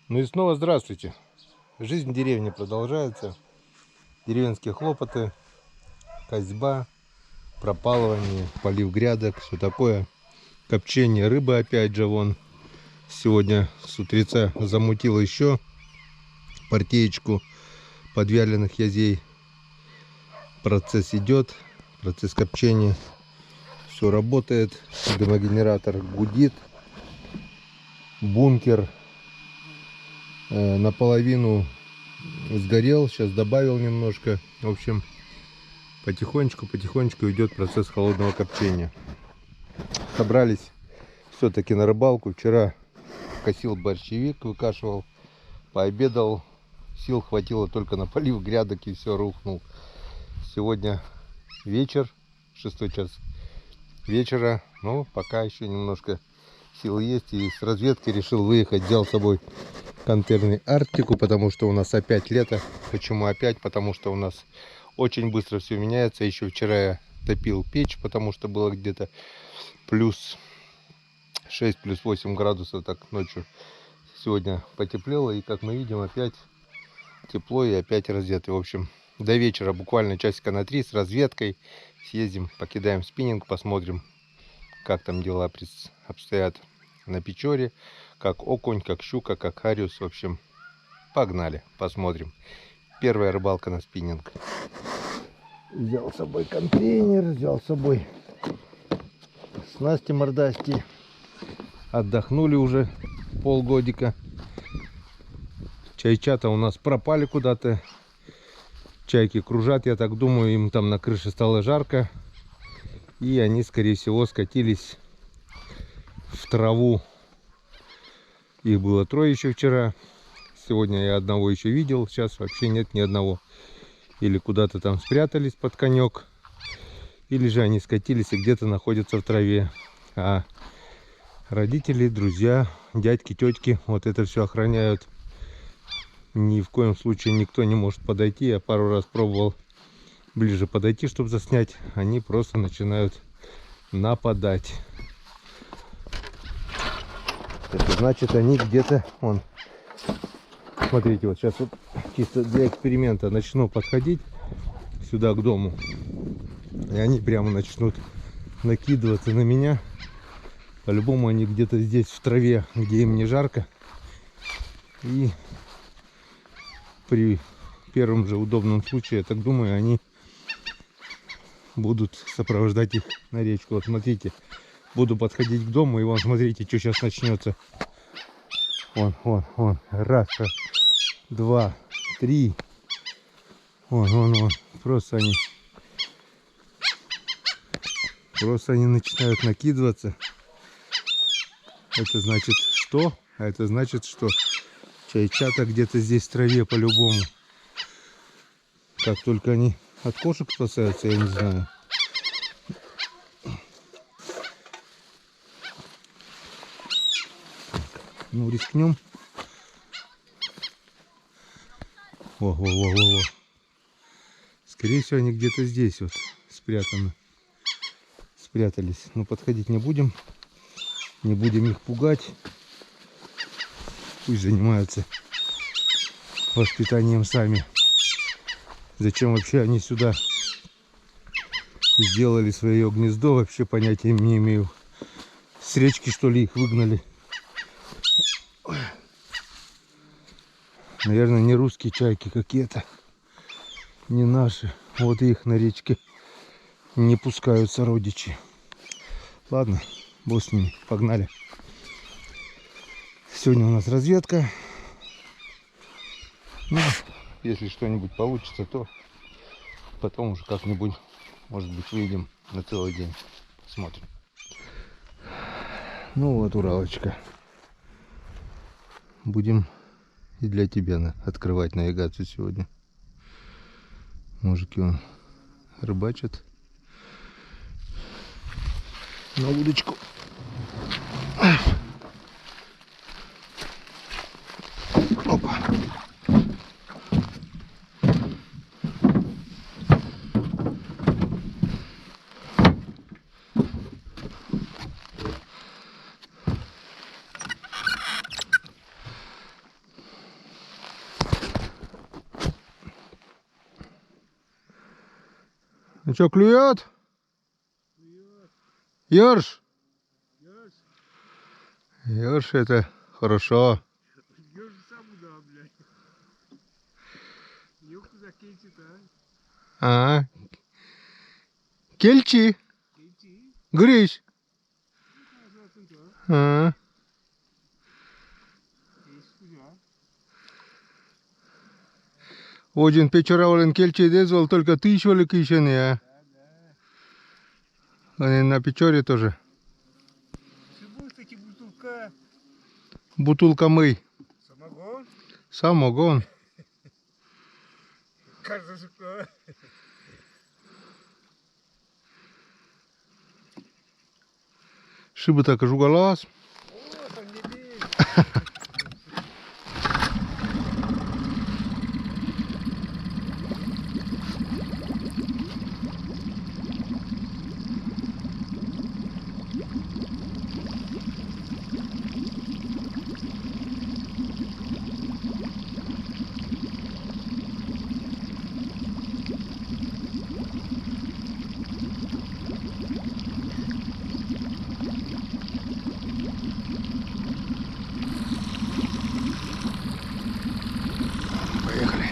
Ну и снова здравствуйте. Жизнь в деревне продолжается. Деревенские хлопоты, косьба, пропалывание, полив грядок, все такое. Копчение рыбы опять же вон. Сегодня с утреца замутил еще партеечку подвяленных язей. Процесс идет, процесс копчения. Все работает. Дымогенератор гудит. Бункер наполовину сгорел. Сейчас добавил немножко. В общем, потихонечку идет процесс холодного копчения. Собрались все-таки на рыбалку. Вчера косил борщевик, выкашивал, пообедал. Сил хватило только на полив грядок и все, рухнул. Сегодня вечер, 6 час вечера. Но пока еще немножко сил есть. И с разведки решил выехать. Взял с собой контейнерный Арктику, потому что у нас опять лето. Почему опять? Потому что у нас очень быстро все меняется. Еще вчера я топил печь, потому что было где-то плюс 6, плюс 8 градусов так ночью. Сегодня потеплело, и как мы видим, опять тепло и опять раздеты. В общем, до вечера буквально часика на 3 с разведкой съездим, покидаем спиннинг, посмотрим, как там дела обстоят на Печоре, как окунь, как щука, как хариус. В общем, погнали, посмотрим. Первая рыбалка на спиннинг. Взял с собой контейнер, взял с собой снасти-мордасти. Отдохнули уже полгодика. Чайчата у нас пропали куда-то. Чайки кружат, я так думаю, им там на крыше стало жарко. И они, скорее всего, скатились в траву. Их было 3 еще вчера. Сегодня я одного еще видел. Сейчас вообще нет ни одного. Или куда-то там спрятались под конек. Или же они скатились и где-то находятся в траве. А родители, друзья, дядьки, тетки вот это все охраняют. Ни в коем случае никто не может подойти. Я пару раз пробовал ближе подойти, чтобы заснять. Они просто начинают нападать. Это значит, они где-то вон. Смотрите, вот сейчас вот чисто для эксперимента начну подходить сюда к дому. И они прямо начнут накидываться на меня. По-любому они где-то здесь в траве, где им не жарко. И при первом же удобном случае, я так думаю, они будут сопровождать их на речку. Вот смотрите, буду подходить к дому, и вон, смотрите, что сейчас начнется. Вон. Раз, два, три. Вон. Просто они начинают накидываться. Это значит что? А это значит, что чайчата где-то здесь в траве по-любому. Как только они от кошек спасаются, я не знаю. Ну, рискнем. Во. Скорее всего, они где-то здесь вот спрятались. Но подходить не будем. Не будем их пугать. Пусть занимаются воспитанием сами. Зачем вообще они сюда сделали свое гнездо, вообще понятия не имею. С речки, что ли, их выгнали. Наверное, не русские чайки какие-то. Не наши. Вот их на речке не пускают сородичи. Ладно, бог с ними, погнали. Сегодня у нас разведка. Ну, если что-нибудь получится, то потом уже как-нибудь, может быть, выйдем на целый день. Посмотрим. Ну вот, Уралочка. Будем и для тебя открывать навигацию сегодня. Мужики вон рыбачат на удочку. Опа. что, клюет? Ёрш? Ёрш, это хорошо. Ёрш сам удал, блядь. Ёпта за кельчи-то, А? Кельчи. Кельчи? Гриш. А? А? Один печора олен кельчи дезвал, только ты еще ли кишени, а? Они на печоре тоже. Шибу, кстати, бутылка. Бутылка мый. Самогон? Самогон. Кажется, что... Шибы так жугалас. О, там не бей. Поехали.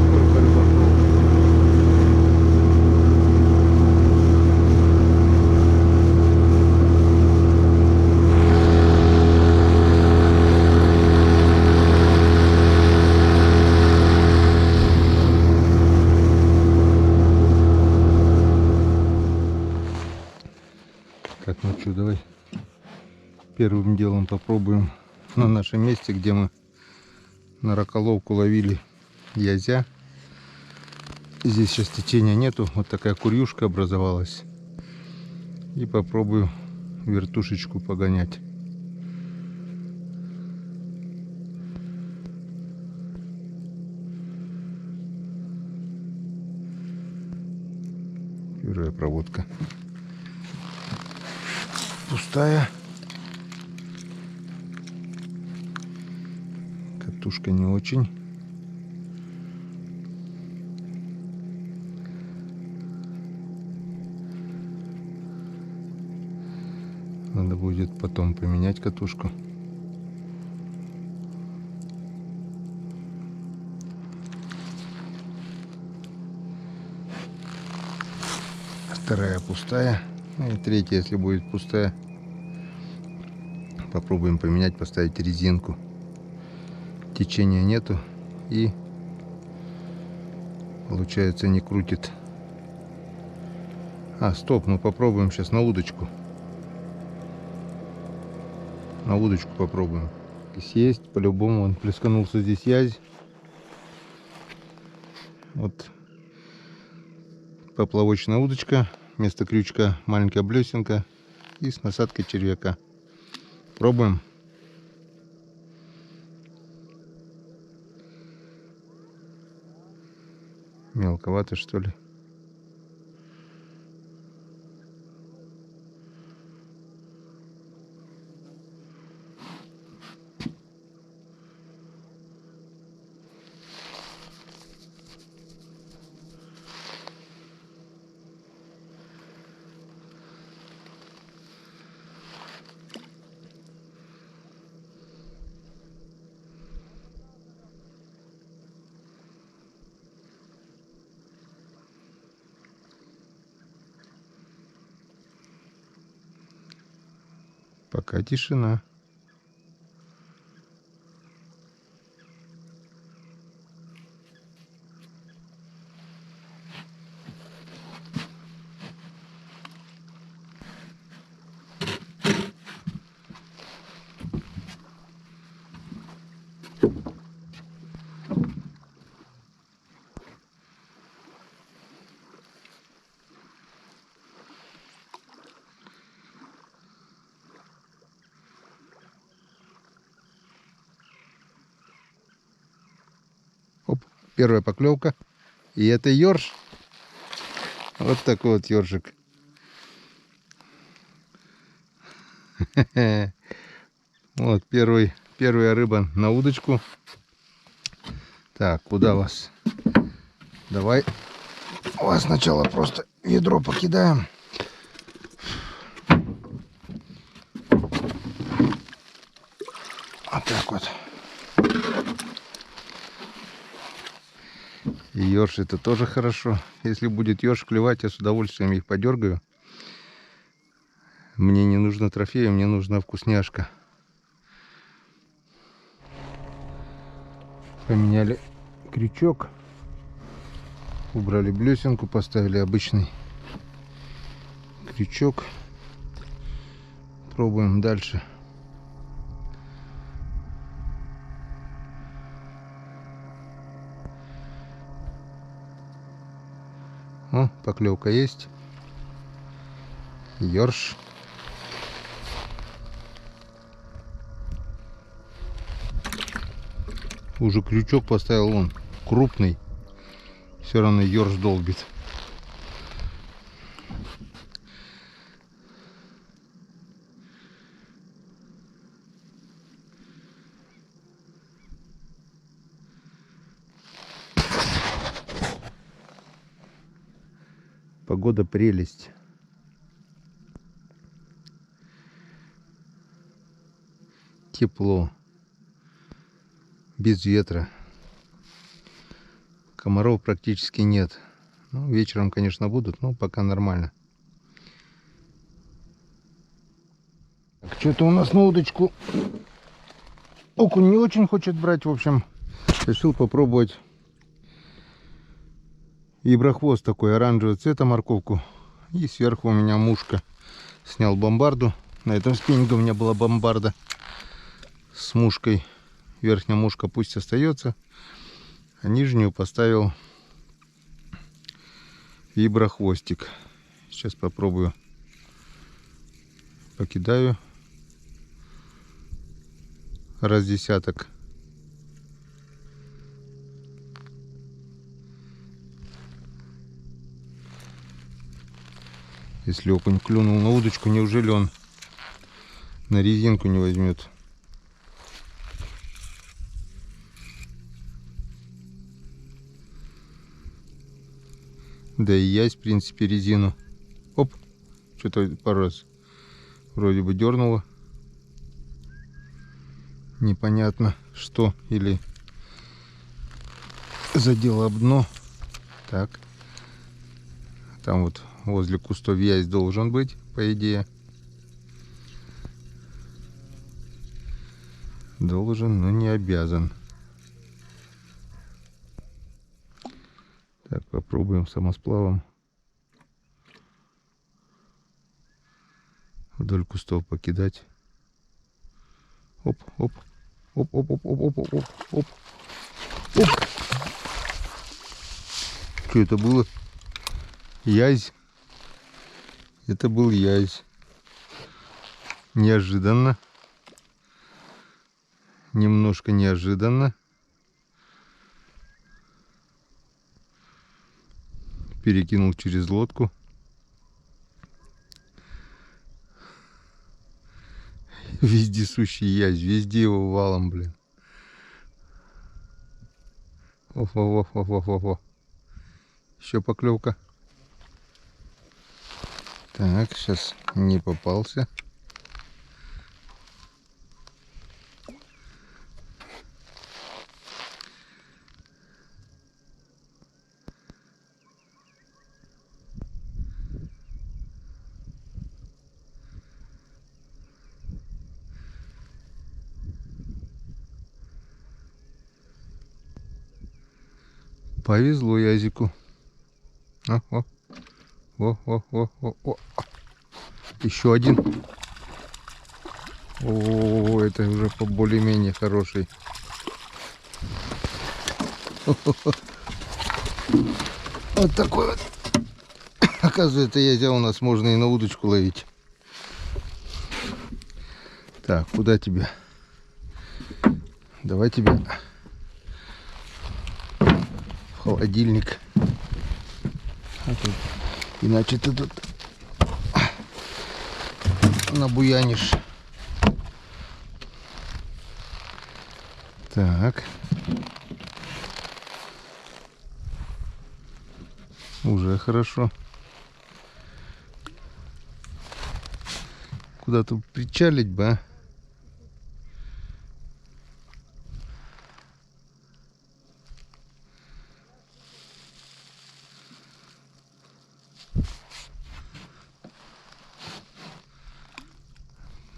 Сколько рыбаков. Так, ну что, давай первым делом попробуем на нашем месте, где мы на раколовку ловили язя. Здесь сейчас течения нету, вот такая курьюшка образовалась. И попробую вертушечку погонять. Первая проводка. Пустая. Катушка не очень. Надо будет потом поменять катушку. Вторая пустая. И третья, если будет пустая, попробуем поменять, поставить резинку. Течения нету и получается не крутит. А, стоп, мы попробуем сейчас на удочку. На удочку попробуем. Есть, по-любому он плесканулся здесь язь. Вот поплавочная удочка, вместо крючка маленькая блесенка и с насадкой червяка. Пробуем. Мелковато, что ли? Пока тишина. Первая поклевка. И это ёрш. Вот такой вот ёршик. Вот первая рыба на удочку. Так, куда вас? Давай вас сначала просто ведро покидаем. Вот так вот. И ёрш это тоже хорошо. Если будет ёрш клевать, я с удовольствием их подергаю. Мне не нужно трофея, мне нужна вкусняшка. Поменяли крючок. Убрали блесенку, поставили обычный крючок. Пробуем дальше. О, поклевка есть. Ёрш. Уже крючок поставил он крупный. Все равно ёрш долбит. Погода прелесть. Тепло. Без ветра. Комаров практически нет. Ну, вечером, конечно, будут, но пока нормально. Что-то у нас на удочку окунь не очень хочет брать. В общем, решил попробовать иброхвост такой оранжевого цвета, морковку. И сверху у меня мушка. Снял бомбарду. На этом спиннинге у меня была бомбарда с мушкой. Верхняя мушка пусть остается, а нижнюю поставил виброхвостик. Сейчас попробую. Покидаю. Раз десяток. Если окунь клюнул на удочку, неужели он на резинку не возьмет? Да и ясь, в принципе, резину. Оп, что-то пару раз вроде бы дернуло. Непонятно что. Или задело об дно. Так. Там вот возле кустов ясь должен быть, по идее. Должен, но не обязан. Так, попробуем самосплавом вдоль кустов покидать. Оп, оп, оп, оп, оп, оп, оп, оп, оп, оп, оп. Что это было? Язь. Это был язь. Неожиданно. Немножко неожиданно. Перекинул через лодку. Вездесущий язь. Везде его валом, блин. Оф. Еще поклевка. Так, сейчас не попался. Повезло язику. О. Еще один. О, это уже более-менее хороший. Вот такой вот. Оказывается, язя у нас можно и на удочку ловить. Так, куда тебя? Давай тебя холодильник. А тут, иначе ты тут набуянишь. Так. Уже хорошо. Куда-то причалить бы, а?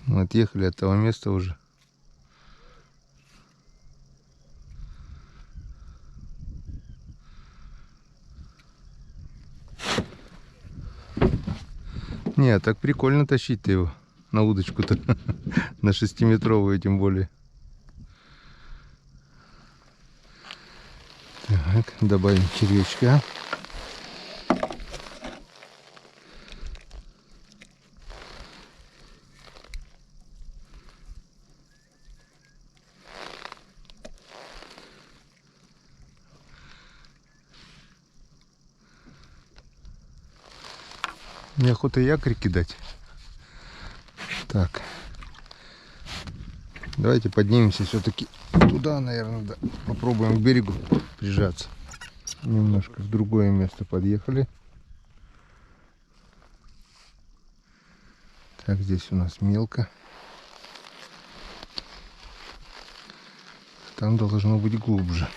Мы отъехали от того места уже. Не, так прикольно тащить-то его на удочку-то. На 6-метровую тем более. Так, добавим червячка. Мне охота якорь кидать. Так. Давайте поднимемся все-таки туда, наверное, да. Попробуем к берегу прижаться. Немножко в другое место подъехали. Так, здесь у нас мелко. Там должно быть глубже.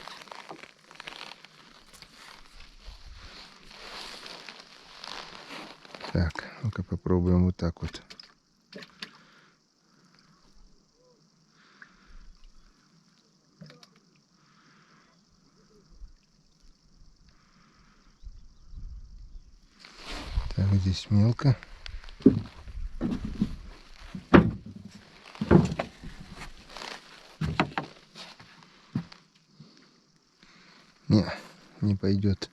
Так, ну-ка попробуем вот так вот. Так, здесь мелко. Не пойдет.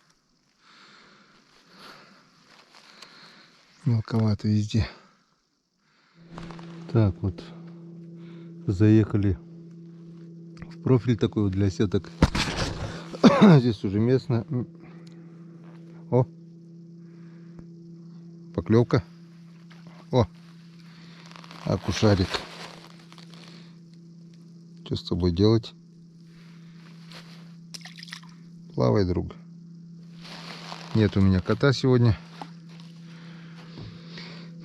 Мелковато везде. Так вот. Заехали в профиль такой вот для сеток. Здесь уже местно. О! Поклевка. О! Окушарик. Что с тобой делать? Плавай, друг. Нет у меня кота сегодня.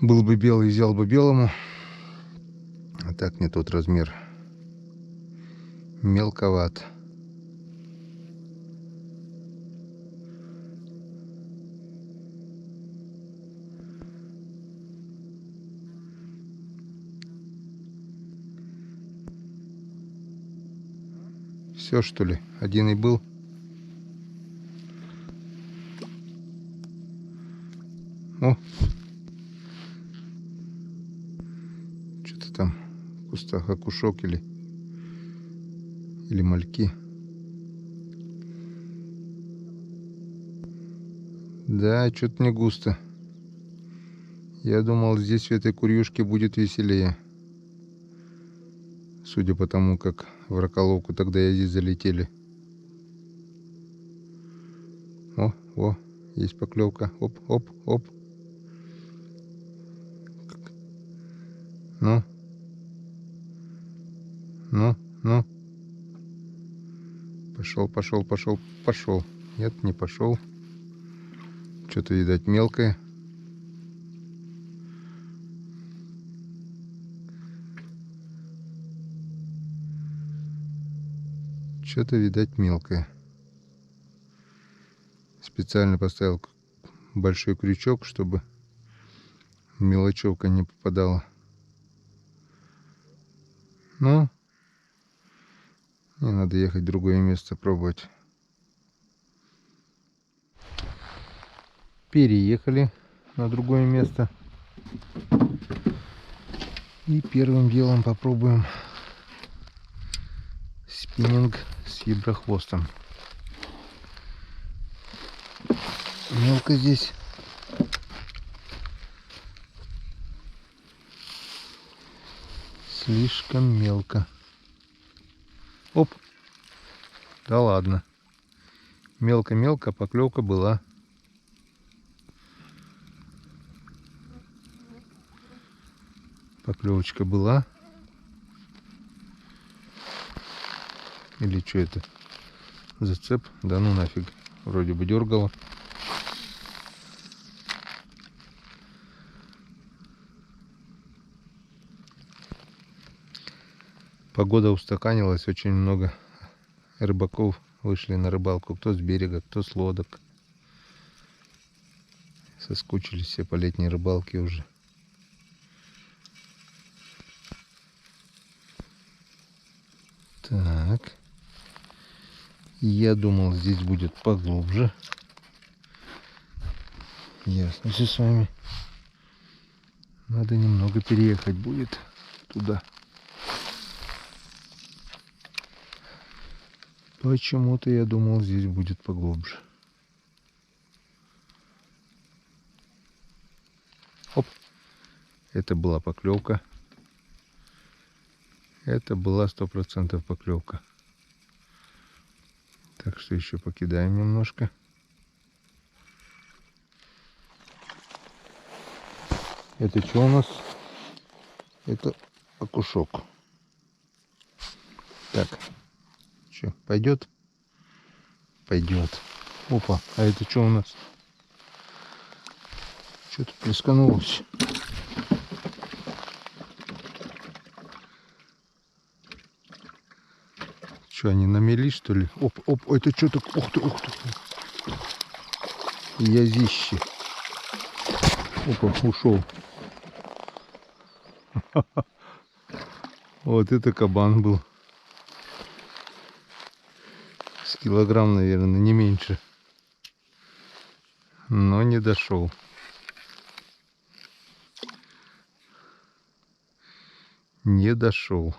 Был бы белый, взял бы белому. А так не тот размер. Мелковат. Все, что ли? Один и был. О! Что-то там в кустах окушок или мальки. Да, что-то не густо. Я думал, здесь в этой курьюшке будет веселее. Судя по тому, как в раколовку тогда я здесь залетели. О, есть поклевка. Оп, оп, оп. Ну. Ну. Пошел. Нет, не пошел. Что-то, видать, мелкое. Что-то, видать, мелкое. Специально поставил большой крючок, чтобы мелочевка не попадала. Ну, мне надо ехать в другое место пробовать. Переехали на другое место. И первым делом попробуем спиннинг с виброхвостом. Мелко здесь. Слишком мелко. Оп. Да ладно. Мелко-мелко, а поклевка была. Поклевочка была. Или что это? Зацеп? Да ну нафиг. Вроде бы дергало. Погода устаканилась, очень много рыбаков вышли на рыбалку. Кто с берега, кто с лодок. Соскучились все по летней рыбалке уже. Так. Я думал, здесь будет поглубже. Ясно все с вами. Надо немного переехать будет туда. Почему-то я думал, здесь будет поглубже. Оп. Это была поклевка. Это была 100% поклевка. Так что еще покидаем немножко. Это что у нас? Это окушок. Так. Что, пойдет? Пойдет. Опа, а это что у нас? Что-то плесканулось. Что, они намели, что ли? Оп, оп, это что так? Ух ты, ух ты. Язище. Опа, ушел. Вот это кабан был. С килограмм, наверное, не меньше. Но не дошел. Не дошел.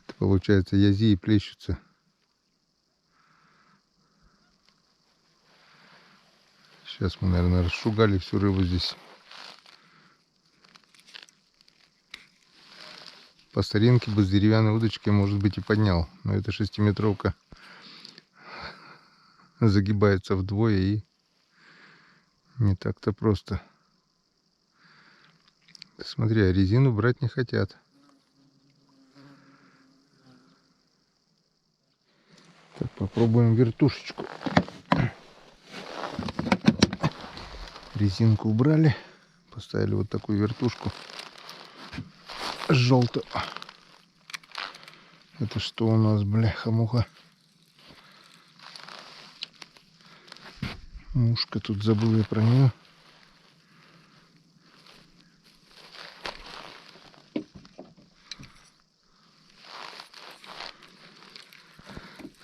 Это получается язи и плещутся. Сейчас мы, наверное, расшугали всю рыбу здесь. По старинке бы с деревянной удочкой, может быть, и поднял. Но эта 6-метровка загибается вдвое и не так-то просто. Смотри, а резину брать не хотят. Так, попробуем вертушечку. Резинку убрали. Поставили вот такую вертушку. Желтую. Это что у нас, бляха-муха? Мушка, тут забыл я про нее.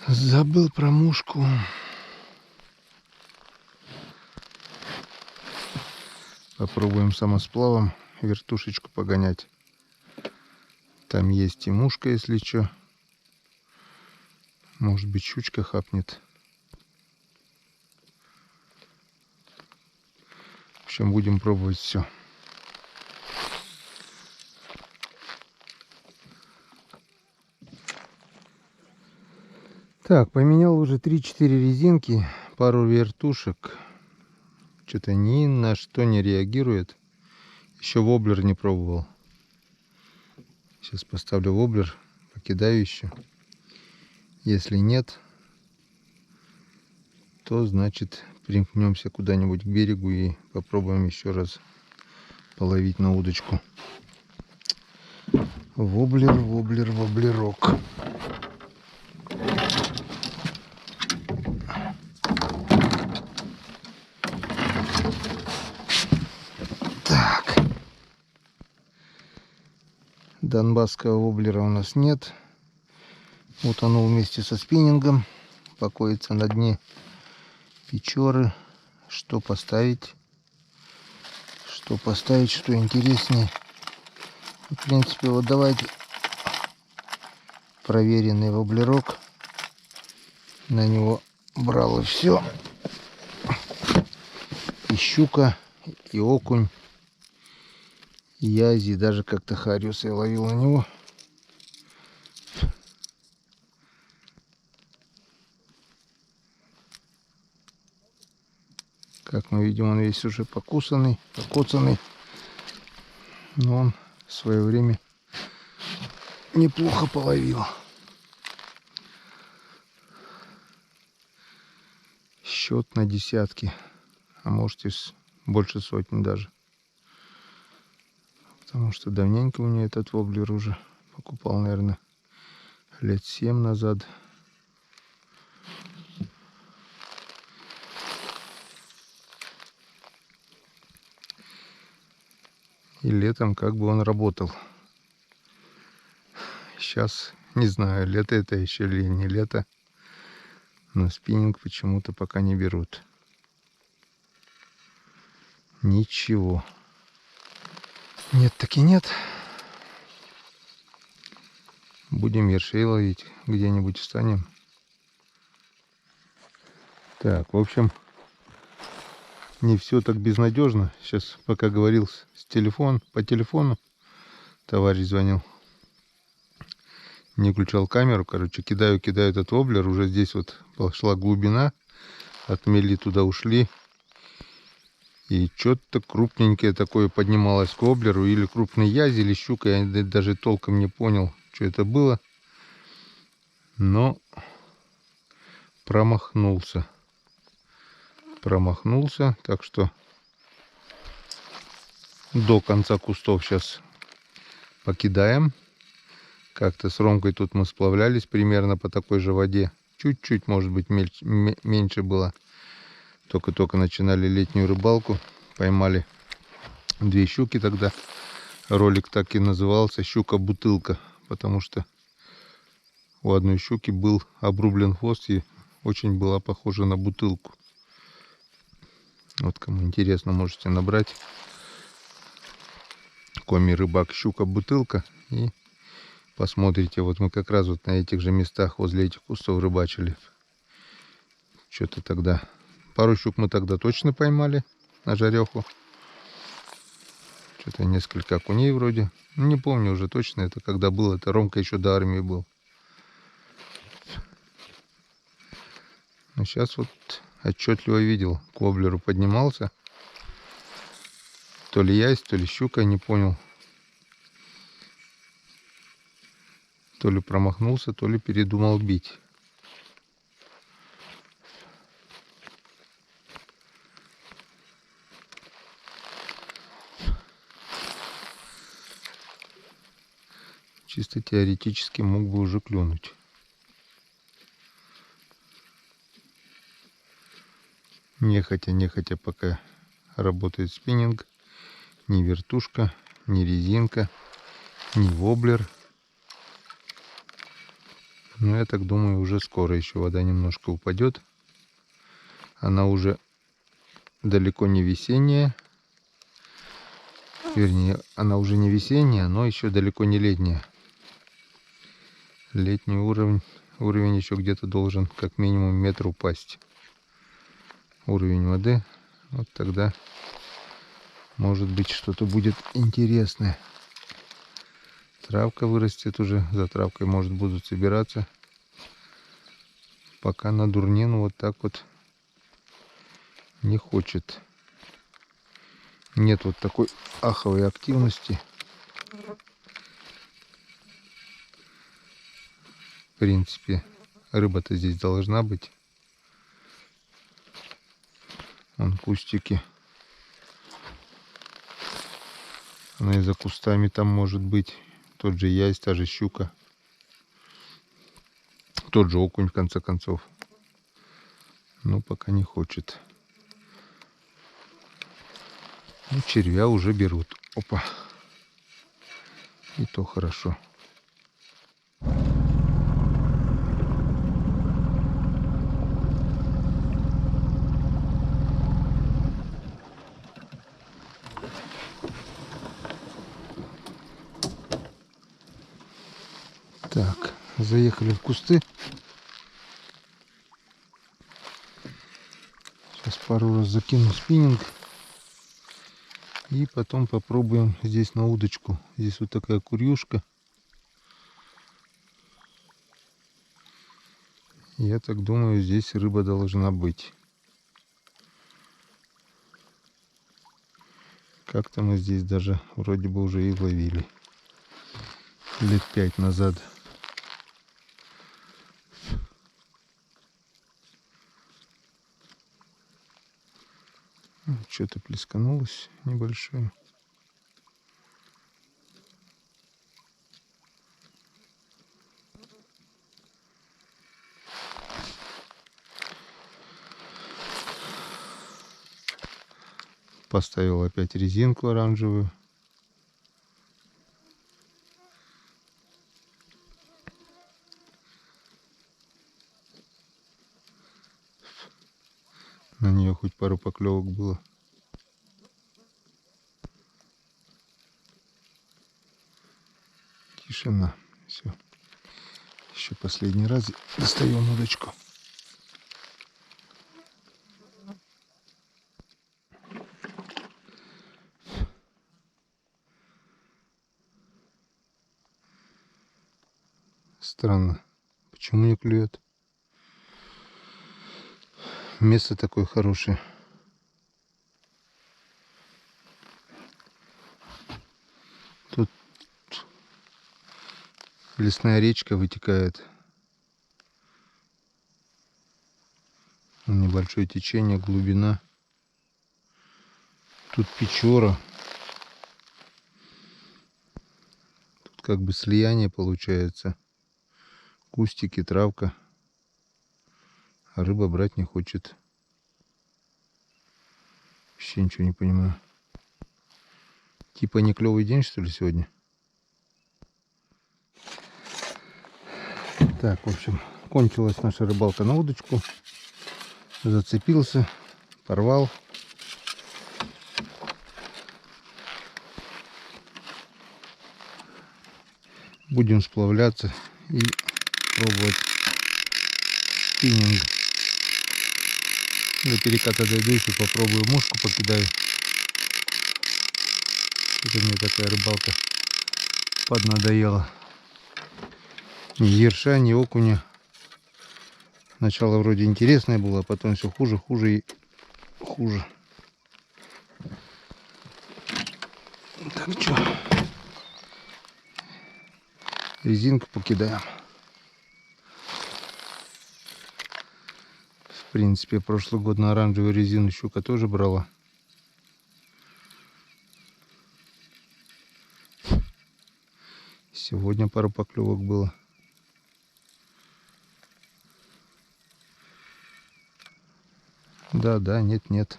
Забыл про мушку. Попробуем самосплавом вертушечку погонять. Там есть и мушка, если что. Может быть, щучка хапнет. В общем, будем пробовать все. Так, поменял уже 3-4 резинки, пару вертушек. Что-то ни на что не реагирует. Еще воблер не пробовал. Сейчас поставлю воблер, покидаю еще. Если нет, то значит примкнемся куда-нибудь к берегу и попробуем еще раз половить на удочку. Воблер, воблер, воблерок. Так. Донбасского воблера у нас нет. Утонул вместе со спиннингом. Покоится на дне Печоры. Что поставить? Что поставить, что интереснее? В принципе, вот давайте проверенный воблерок. На него брало все. И щука, и окунь, язи, даже как-то хариуса я ловил на него. Как мы видим, он весь уже покусанный, покоцанный. Но он в свое время неплохо половил. Счет на десятки, а может и больше сотни даже. Потому что давненько у меня этот воблер уже покупал, наверное, лет 7 назад. И летом как бы он работал. Сейчас не знаю, лето это еще или не лето. Но спиннинг почему-то пока не берут. Ничего. Нет, таки нет. Будем ершей ловить. Где-нибудь встанем. Так, в общем, не все так безнадежно. Сейчас пока говорил по телефону, товарищ звонил. Не включал камеру, короче, кидаю этот воблер. Уже здесь вот пошла глубина. Отмели, туда ушли. И что-то крупненькое такое поднималось к воблеру. Или крупный язи, или щука. Я даже толком не понял, что это было. Но промахнулся. Так что до конца кустов сейчас покидаем. Как-то с Ромкой тут мы сплавлялись примерно по такой же воде. Чуть-чуть, может быть, меньше было. Только-только начинали летнюю рыбалку. Поймали 2 щуки тогда. Ролик так и назывался «Щука-бутылка». Потому что у одной щуки был обрублен хвост и очень была похожа на бутылку. Вот кому интересно, можете набрать Коми рыбак щука-бутылка и посмотрите. Вот мы как раз вот на этих же местах возле этих кустов рыбачили. Что-то тогда... Пару щук мы тогда точно поймали на жареху. Что-то несколько окуней вроде. Не помню уже точно, это когда было. Это Ромка еще до армии был. Но сейчас вот отчетливо видел. К воблеру поднимался. То ли ясь, то ли щука, не понял. То ли промахнулся, то ли передумал бить. Чисто теоретически мог бы уже клюнуть. Нехотя пока работает спиннинг. Ни вертушка, ни резинка, ни воблер. Но я так думаю, уже скоро еще вода немножко упадет. Она уже далеко не весенняя. Вернее, она уже не весенняя, но еще далеко не летняя. Летний уровень еще где-то должен как минимум метр упасть. Уровень воды. Вот тогда может быть что-то будет интересное. Травка вырастет уже. За травкой, может, будут собираться. Пока на дурнину вот так вот не хочет. Нет вот такой аховой активности. В принципе, рыба-то здесь должна быть. Вон кустики. Она и за кустами там может быть. Тот же ясь, та же щука. Тот же окунь, в конце концов. Но пока не хочет. Ну, червя уже берут. Опа. И то хорошо. Так, заехали в кусты. Сейчас пару раз закину спиннинг. И потом попробуем здесь на удочку. Здесь вот такая курюшка. Я так думаю, здесь рыба должна быть. Как-то мы здесь даже вроде бы уже и ловили. Лет 5 назад. Что-то плесканулось небольшое. Поставил опять резинку оранжевую. На нее хоть пару поклевок было. Тишина. Все. Еще последний раз достаем удочку. Странно. Почему не клюет? Место такое хорошее. Тут лесная речка вытекает. Небольшое течение, глубина. Тут печора. Тут как бы слияние получается. Кустики, травка. А рыба брать не хочет. Вообще ничего не понимаю. Типа не клевый день, что ли, сегодня? Так, в общем, кончилась наша рыбалка на удочку. Зацепился, порвал. Будем сплавляться и пробовать спиннинг. До переката дойду, еще попробую мушку покидаю. Это мне такая рыбалка поднадоела. Ни ерша, ни окуня. Сначала вроде интересное было, а потом все хуже, хуже и хуже. Так, что? Резинку покидаем. В принципе, прошлый год на оранжевую резину щука тоже брала. Сегодня пару поклевок было. Да, да, нет, нет.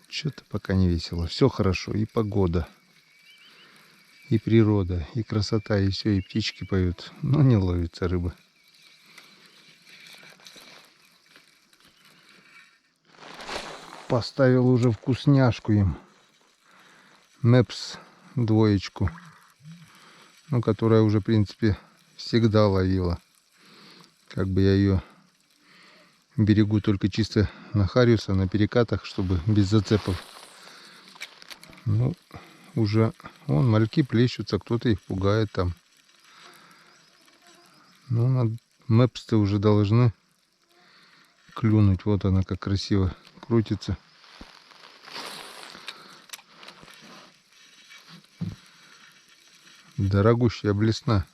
Что-то пока не весело. Все хорошо. И погода, и природа, и красота, и все, и птички поют. Но не ловится рыба. Поставил уже вкусняшку им. Мэпс двоечку. Ну, которая уже, в принципе, всегда ловила. Как бы я ее берегу только чисто на хариуса, на перекатах, чтобы без зацепов. Ну, уже вон мальки плещутся, кто-то их пугает там. Ну, на мэпс-то уже должны клюнуть. Вот она как красиво крутится. Дорогущая блесна.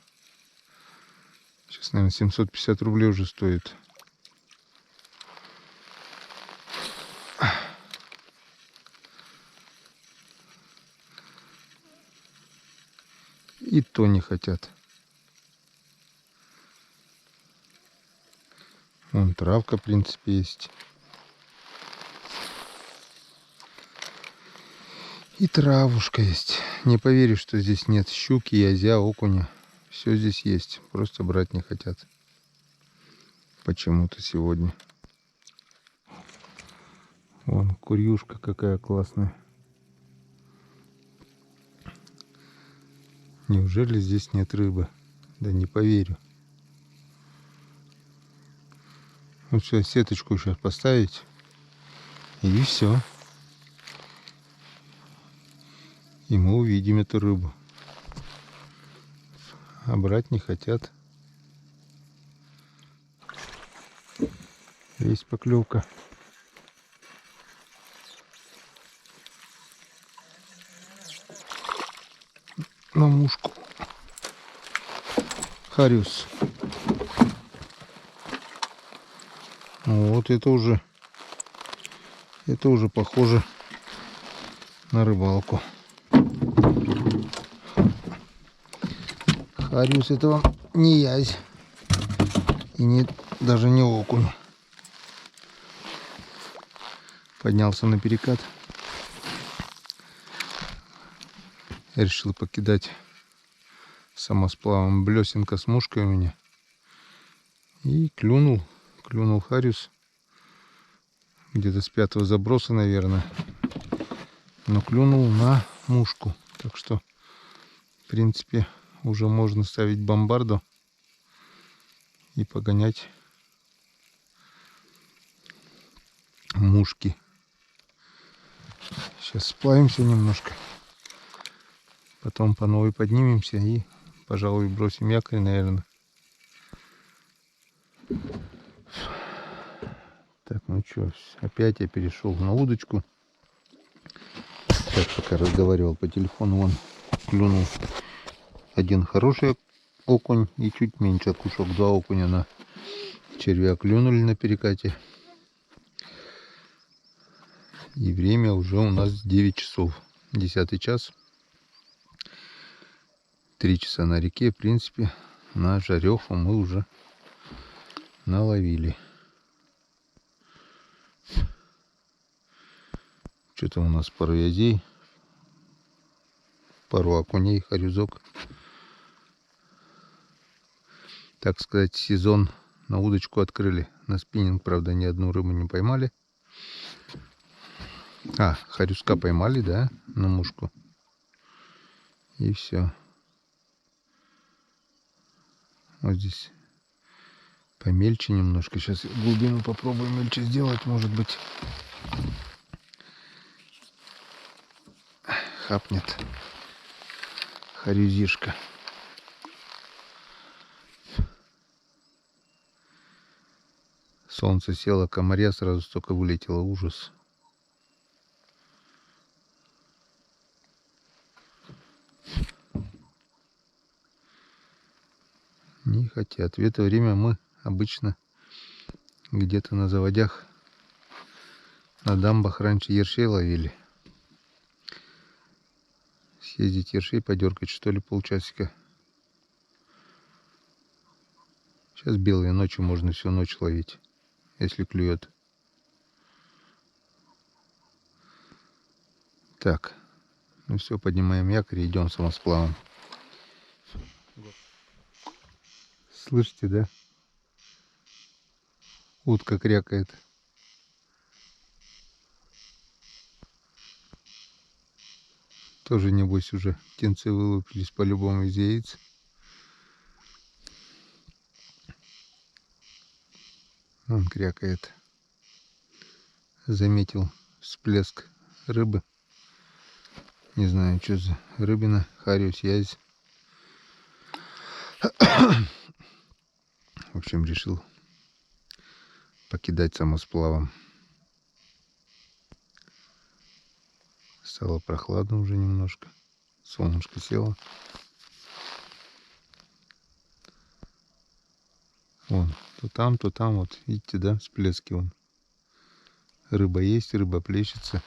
Сейчас, наверное, 750 рублей уже стоит. И то не хотят. Вон травка, в принципе, есть. И травушка есть. Не поверишь, что здесь нет щуки, язя, окуня. Все здесь есть. Просто брать не хотят. Почему-то сегодня. Вон курюшка какая классная. Неужели здесь нет рыбы? Да не поверю. Вот все, сеточку сейчас поставить. И все. И мы увидим эту рыбу. А брать не хотят. Есть поклевка. На мушку. Хариус. Вот это уже похоже на рыбалку. Хариус — это вам не язь. И не, даже не окунь. Поднялся на перекат. Я решил покидать самосплавом. Блесенка с мушкой у меня. И клюнул хариус. Где-то с 5-го заброса, наверное. Но клюнул на мушку. Так что, в принципе, уже можно ставить бомбарду и погонять мушки. Сейчас сплавимся немножко. Потом по новой поднимемся и, пожалуй, бросим якорь, наверное. Так, ну что, опять я перешел на удочку. Так, пока разговаривал по телефону, вон клюнул один хороший окунь и чуть меньше окушок. 2 окуня на червя клюнули на перекате. И время уже у нас 9 часов. 10 час. 3 часа на реке. В принципе, на жареху мы уже наловили. Что-то у нас пару язей, пару окуней, харюзок. Так сказать, сезон на удочку открыли. На спиннинг, правда, ни одну рыбу не поймали. А, харюска поймали, да, на мушку. И все. Вот здесь помельче немножко. Сейчас глубину попробую мельче сделать, может быть. Хапнет харюзишка. Солнце село, комарья сразу столько вылетело. Ужас. Не хотят. В это время мы обычно где-то на заводях, на дамбах раньше ершей ловили. Съездить ершей подергать, что ли, полчасика. Сейчас белые ночью можно всю ночь ловить, если клюет. Так, ну все, поднимаем якорь и идем самосплавом. Слышите, да? Утка крякает. Тоже, небось, уже птенцы вылупились по-любому из яиц. Он крякает. Заметил всплеск рыбы. Не знаю, что за рыбина. Хариус, язь. В общем, решил покидать самосплавом. Стало прохладно уже немножко. Солнышко село. Вон, то там, вот, видите, да, всплески вон. Рыба есть, рыба плещется.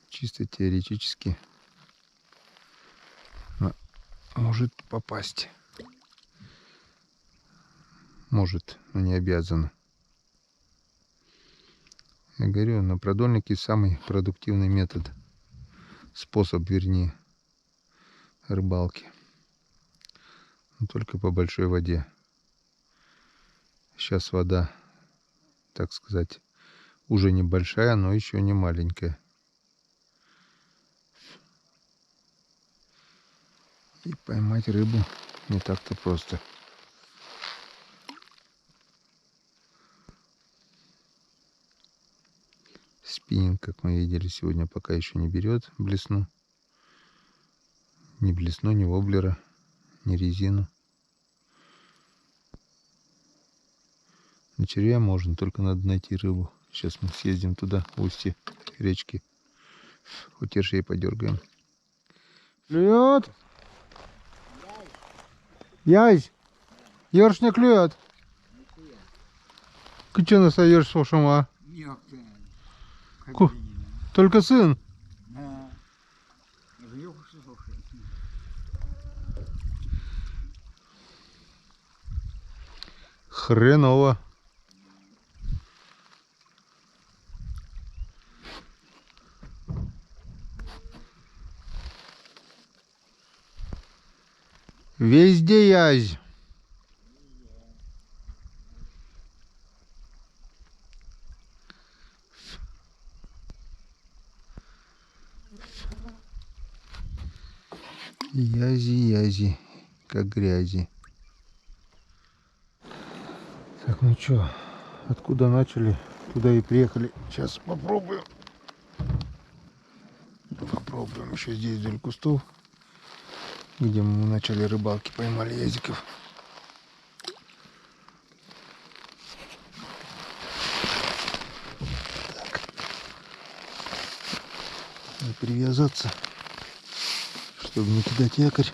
Чисто теоретически может попасть. Может, но не обязана. Я говорю, на продольнике самый продуктивный метод. Способ, вернее, рыбалки. Но только по большой воде. Сейчас вода, так сказать, уже небольшая, но еще не маленькая. И поймать рыбу не так-то просто. Спиннинг, как мы видели, сегодня пока еще не берет блесну. Ни блесну, ни воблера, ни резину. На червя можно, только надо найти рыбу. Сейчас мы съездим туда, в устье речки. Хоть ершей подергаем. Клюет? Язь? Ерш не клюет? Ты что насаешь, сама? Як ти? Ку- Только сын? Да. Вьюхся, слушай. Хреново. Везде язь. Язи, как грязи. Так, ну чё, откуда начали, туда и приехали. Сейчас попробуем. Попробуем еще здесь вдоль кустов, где мы в начале рыбалки поймали язиков. Так. И привязаться, чтобы не кидать якорь.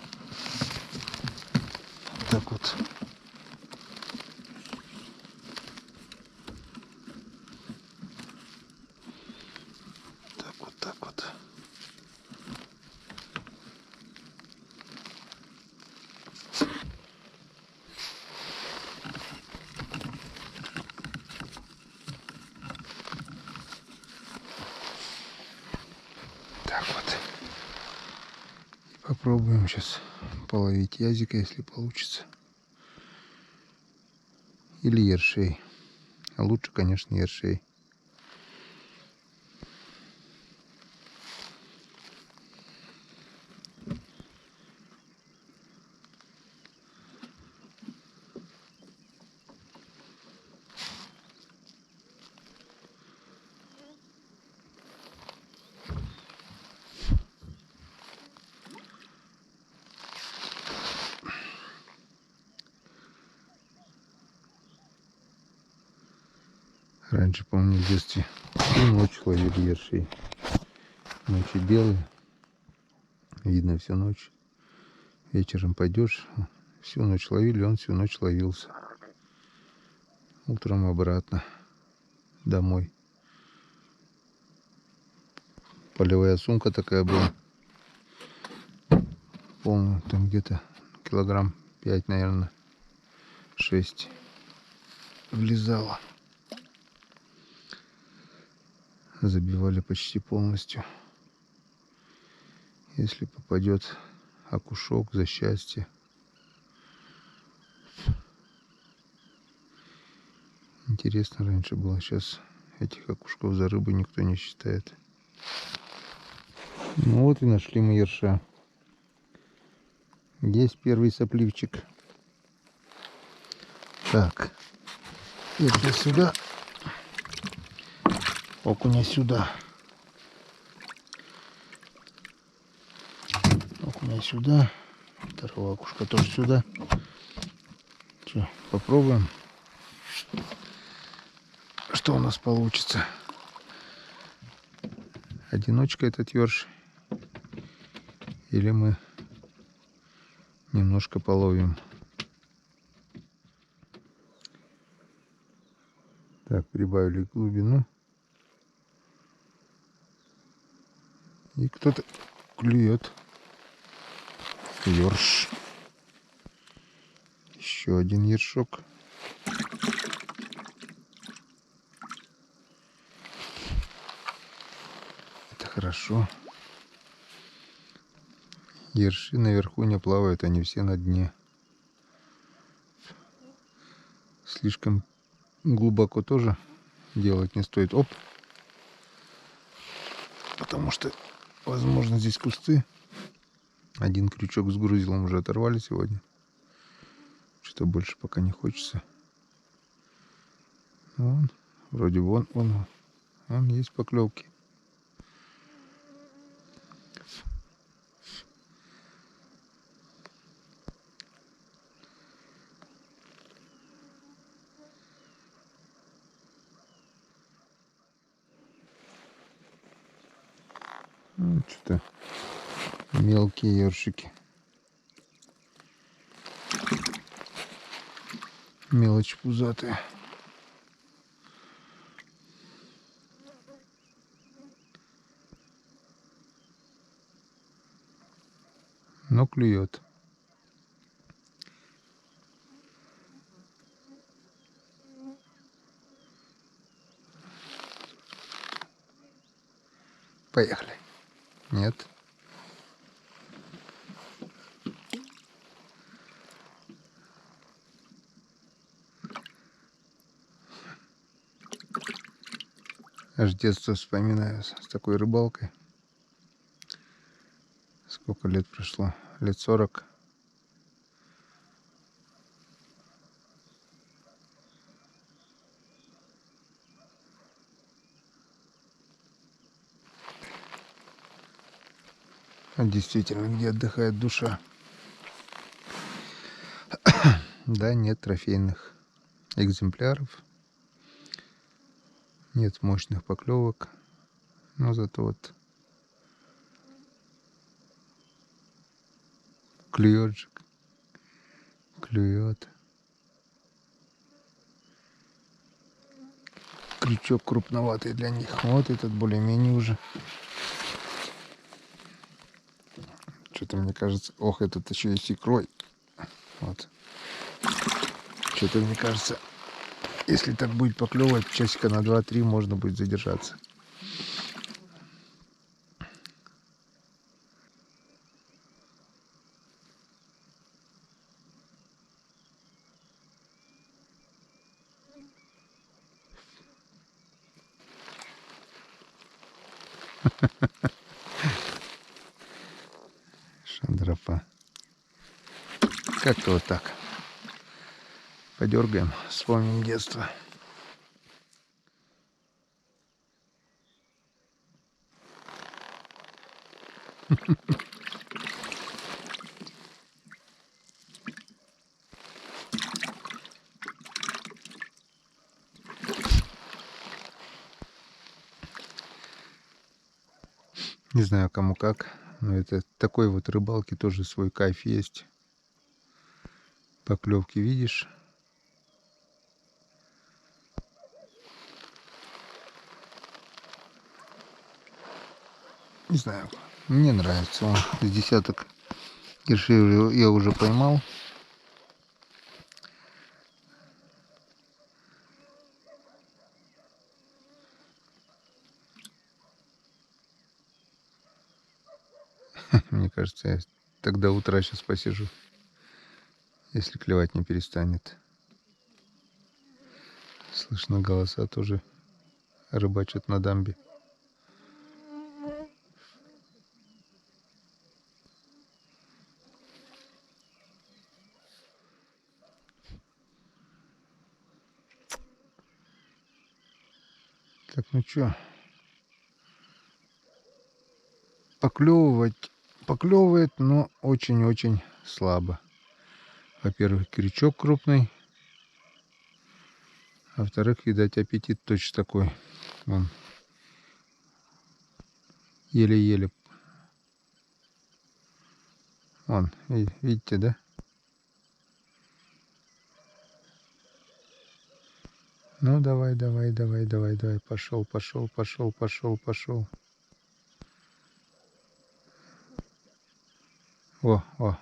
Так вот. Так вот. Так вот. Попробуем сейчас половить язика, если получится. Или ершей. А лучше, конечно, ершей. Раньше, помню, в детстве всю ночь ловили ершей. Ночи белые. Видно всю ночь. Вечером пойдешь, всю ночь ловили, он всю ночь ловился. Утром обратно домой. Полевая сумка такая была. Полная, там где-то килограмм 5, наверное, 6 влезала. Забивали почти полностью. Если попадет окушок, за счастье. Интересно раньше было, сейчас этих окушков за рыбу никто не считает. Ну вот и нашли мы ерша. Есть первый сопливчик. Так, ерша сюда, окуня сюда. Окуня сюда, второго окушка тоже сюда. Что, попробуем, что у нас получится. Одиночка этот ерш, или мы немножко половим. Так, прибавили глубину. И кто-то клюет. Ерш. Еще один ершок. Это хорошо. Ерши наверху не плавают, они все на дне. Слишком глубоко тоже делать не стоит. Оп! Потому что, возможно, здесь кусты. Один крючок с грузилом уже оторвали сегодня. Что больше пока не хочется. Вон, вроде вон есть поклевки. Мелкие ёршики. Мелочь пузатая. Но клюет. Поехали. Нет. Аж детство вспоминаю с такой рыбалкой. Сколько лет прошло? Лет 40. Действительно, где отдыхает душа. Да, нет трофейных экземпляров. Нет мощных поклевок. Но зато вот клюет же. Клюет. Крючок крупноватый для них. Вот этот более-менее уже. Что-то мне кажется... Ох, этот еще и с икрой. Вот. Что-то мне кажется, если так будет поклевывать, часика на 2-3 можно будет задержаться. Шандропа. Как-то вот так. Подергаем, вспомним детство. Не знаю, кому как, но это такой вот рыбалки тоже свой кайф есть. Поклевки видишь. Не знаю, мне нравится. Он с десяток ершей я уже поймал. Мне кажется, я тогда утра сейчас посижу, если клевать не перестанет. Слышно голоса тоже рыбачат на дамбе. Так, ну чё? Поклевывает, но очень-очень слабо. Во-первых, крючок крупный. А во-вторых, видать, аппетит точно такой. Вон. Еле-еле. Вон, видите, да? Ну, давай. Пошел. О.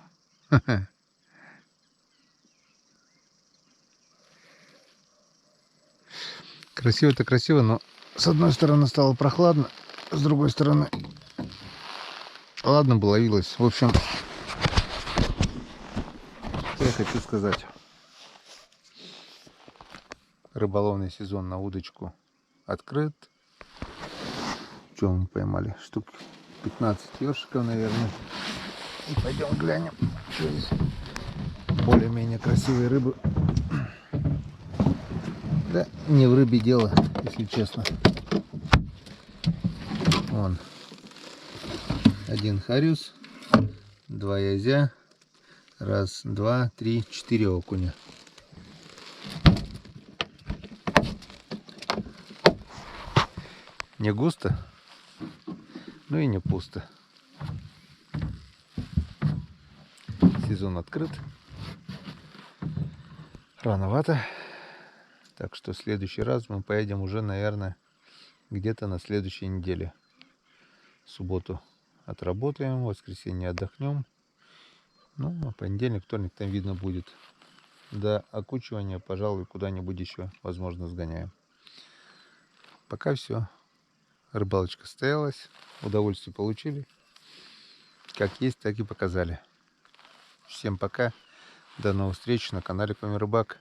Красиво-то красиво, но с одной стороны стало прохладно, с другой стороны... Ладно бы ловилось. В общем, что я хочу сказать. Рыболовный сезон на удочку открыт. Что мы поймали? Штук 15 ёршиков, наверное. И пойдем глянем, что здесь более-менее красивые рыбы. Да, не в рыбе дело, если честно. Вон. Один хариус, 2 язя, 1, 2, 3, 4 окуня. Не густо, ну и не пусто. сезон открыт. Рановато. Так что в следующий раз мы поедем уже, наверное, где-то на следующей неделе. В субботу отработаем, в воскресенье отдохнем. Ну, а понедельник, вторник там видно будет. До окучивания, пожалуй, куда-нибудь еще, возможно, сгоняем. Пока все. Рыбалочка состоялась. Удовольствие получили. Как есть, так и показали. Всем пока. До новых встреч на канале Коми Рыбак.